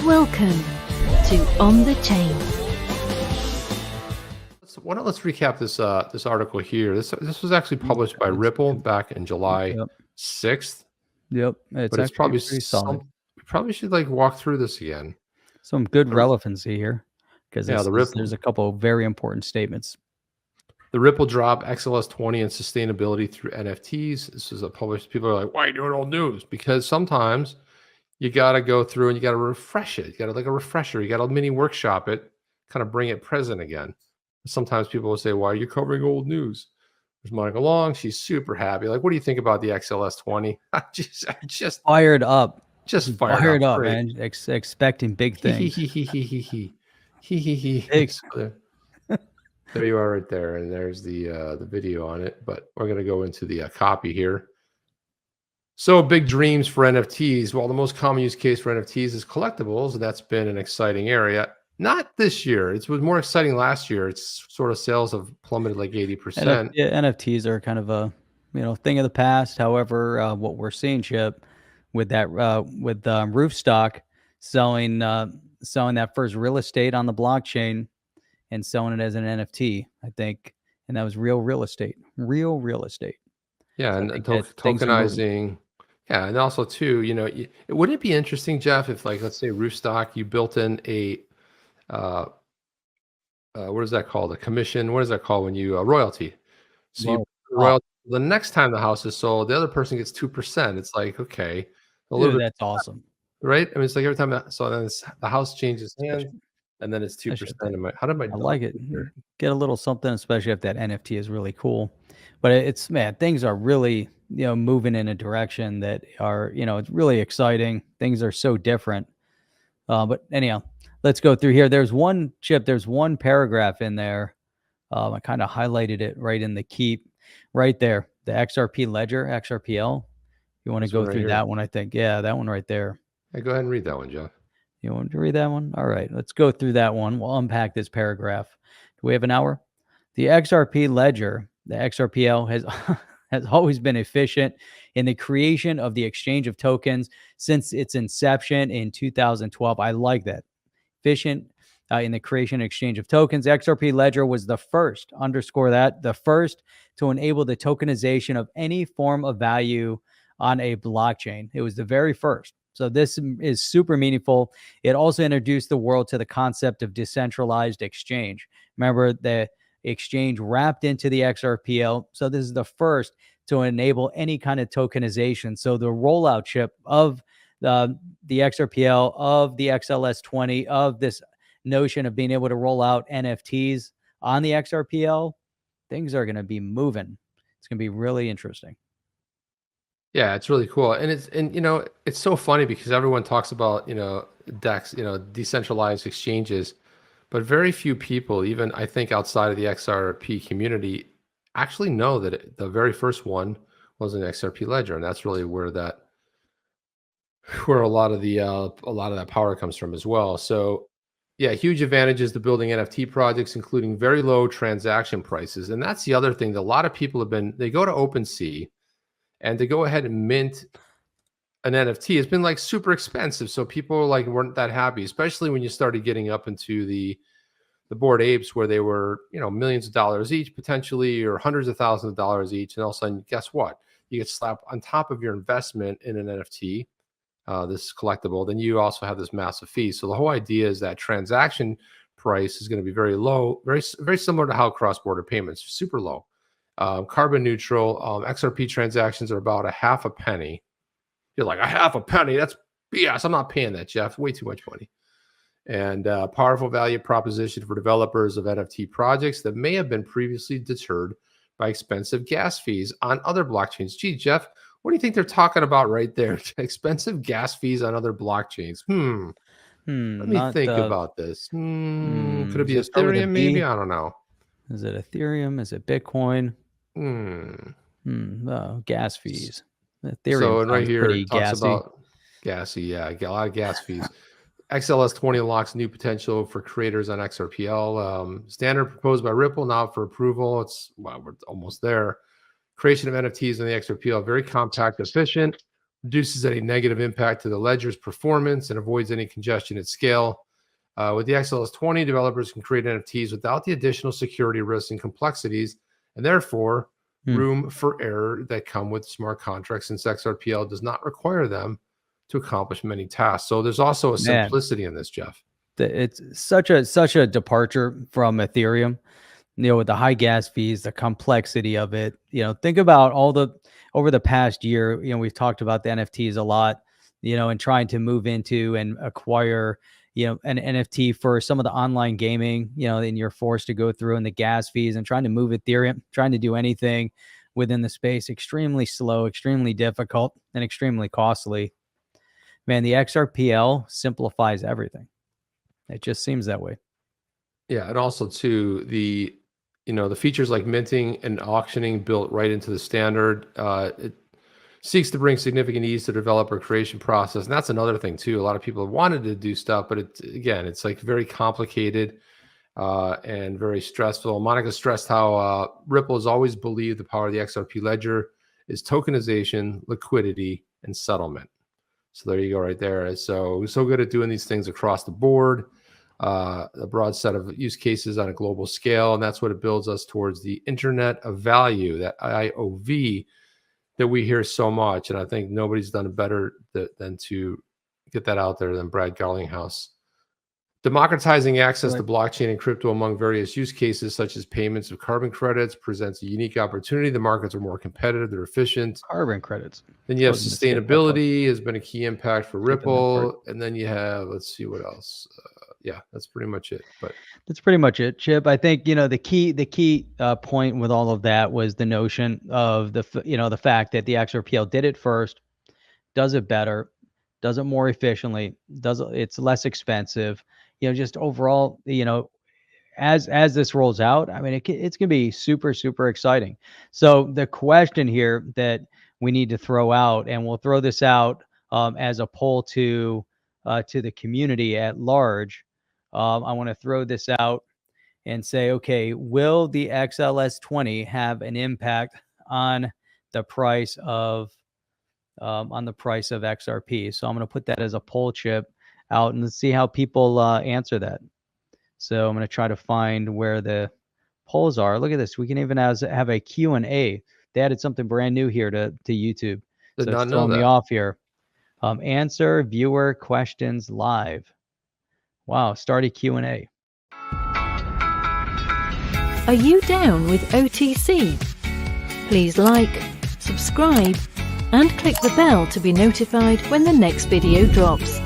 Welcome to On the Chain. Let's recap this article here. This was actually published by Ripple back in July 6th. Yep, But it's probably pretty solid. We probably should walk through this again. Some good relevancy here, because there's a couple of very important statements. The Ripple drop, XLS-20 and sustainability through NFTs. This is a published. People are like, why are you doing old news? Because sometimes you got to go through and you got to refresh it. You got to like a refresher. You got to mini workshop it, kind of bring it present again. Sometimes people will say, why are you covering old news? There's Monica Long. She's super happy. Like, what do you think about the XLS-20? I just fired up. Just fired up, man. Expecting big things. There you are right there. And there's the video on it. But we're going to go into the copy here. So big dreams for NFTs. Well, the most common use case for NFTs is collectibles. And that's been an exciting area. Not this year. It was more exciting last year. It's sort of sales have plummeted like 80%. NFTs are kind of a thing of the past. However, what we're seeing, Chip, with that Roofstock selling that first real estate on the blockchain and selling it as an NFT, I think, and that was real estate. Yeah, and tokenizing. Yeah, and also too, wouldn't it be interesting, Jeff, if let's say Roofstock, you built in a what is that called? A commission? What is that called when you royalty? So royalty. The next time the house is sold, the other person gets 2%. It's like, okay, that's awesome, right? I mean, it's like every time then the house changes hands, and then it's 2%. I like it. Get a little something, especially if that NFT is really cool. But things are really moving in a direction that are it's really exciting. Things are so different. But anyhow, let's go through here. There's one paragraph in there. I kind of highlighted it right in the keep right there. The XRP ledger, XRPL. You want to go through that one, I think. Yeah, that one right there. Hey, go ahead and read that one, Jeff. You want to read that one? All right, let's go through that one. We'll unpack this paragraph. Do we have an hour? The XRP ledger, the XRPL, has always been efficient in the creation of the exchange of tokens since its inception in 2012. I like that. Efficient in the creation and exchange of tokens. XRP Ledger was the first, underscore that, the first to enable the tokenization of any form of value on a blockchain. It was the very first. So this is super meaningful. It also introduced the world to the concept of decentralized exchange. Remember, the exchange wrapped into the XRPL. So this is the first to enable any kind of tokenization. So the rollout, Chip, of the XRPL, of the XLS-20, of this notion of being able to roll out NFTs on the XRPL, things are going to be moving. It's going to be really interesting. Yeah, it's really cool. And it's so funny because everyone talks about, DEX, decentralized exchanges, but very few people, even I think outside of the XRP community, actually know that the very first one was an XRP ledger. And that's really where a lot of that power comes from as well. So yeah, huge advantages to building NFT projects, including very low transaction prices. And that's the other thing that a lot of people they go to OpenSea, and to go ahead and mint an NFT, it's been super expensive. So people weren't that happy, especially when you started getting up into the Bored Apes, where they were, millions of dollars each potentially, or hundreds of thousands of dollars each. And all of a sudden, guess what? You get slapped on top of your investment in an NFT, this collectible. Then you also have this massive fee. So the whole idea is that transaction price is going to be very low, very, very similar to how cross-border payments, super low. Carbon neutral. XRP transactions are about a half a penny. You're like, a half a penny? That's BS. I'm not paying that, Jeff. Way too much money. And powerful value proposition for developers of NFT projects that may have been previously deterred by expensive gas fees on other blockchains. Gee, Jeff, what do you think they're talking about right there? Expensive gas fees on other blockchains. Let me think about this. Could it be Ethereum? Maybe, I don't know. Is it Ethereum? Is it Bitcoin? Gas fees. Ethereum. So right here it talks about gassy. Yeah, a lot of gas fees. XLS-20 unlocks new potential for creators on XRPL. Standard proposed by Ripple, now for approval. We're almost there. Creation of NFTs on the XRPL, very compact, efficient, reduces any negative impact to the ledger's performance, and avoids any congestion at scale. With the XLS-20, developers can create NFTs without the additional security risks and complexities, and therefore room for error that come with smart contracts, since XRPL does not require them to accomplish many tasks. So there's also a simplicity in this, Jeff. It's such a departure from Ethereum, with the high gas fees, the complexity of it. Think about over the past year, we've talked about the NFTs a lot, and trying to move into and acquire, an NFT for some of the online gaming, and you're forced to go through, and the gas fees, and trying to move Ethereum, trying to do anything within the space, extremely slow, extremely difficult, and extremely costly. Man, the XRPL simplifies everything. It just seems that way. Yeah, and also too, the features like minting and auctioning built right into the standard. It seeks to bring significant ease to the developer creation process, and that's another thing too. A lot of people have wanted to do stuff, but it's like very complicated and very stressful. Monica stressed how Ripple has always believed the power of the XRP ledger is tokenization, liquidity, and settlement. So there you go, right there. So we're so good at doing these things across the board. A broad set of use cases on a global scale, and that's what it builds us towards the Internet of Value, that IOV that we hear so much. And I think nobody's done it better than to get that out there than Brad Garlinghouse. Democratizing access to blockchain and crypto among various use cases, such as payments of carbon credits, presents a unique opportunity. The markets are more competitive, they're efficient. Carbon credits. Then you have sustainability has been a key impact for Ripple. And then you have, let's see what else. Yeah, that's pretty much it. But that's pretty much it, Chip. I think the key point with all of that was the notion of the fact that the XRPL did it first, does it better, does it more efficiently, it's less expensive. Just overall, as this rolls out, I mean, it's gonna be super, super exciting. So the question here that we need to throw out, and we'll throw this out as a poll to the community at large. I want to throw this out and say, okay, will the XLS-20 have an impact on the price of XRP? So I'm going to put that as a poll, Chip, out, and let's see how people answer that. So I'm going to try to find where the polls are. Look at this. We can even have a Q&A. They added something brand new here to YouTube. Did so not it's know throwing that. me off here. Answer viewer questions live. Wow, start a Q&A. Are you down with OTC? Please like, subscribe, and click the bell to be notified when the next video drops.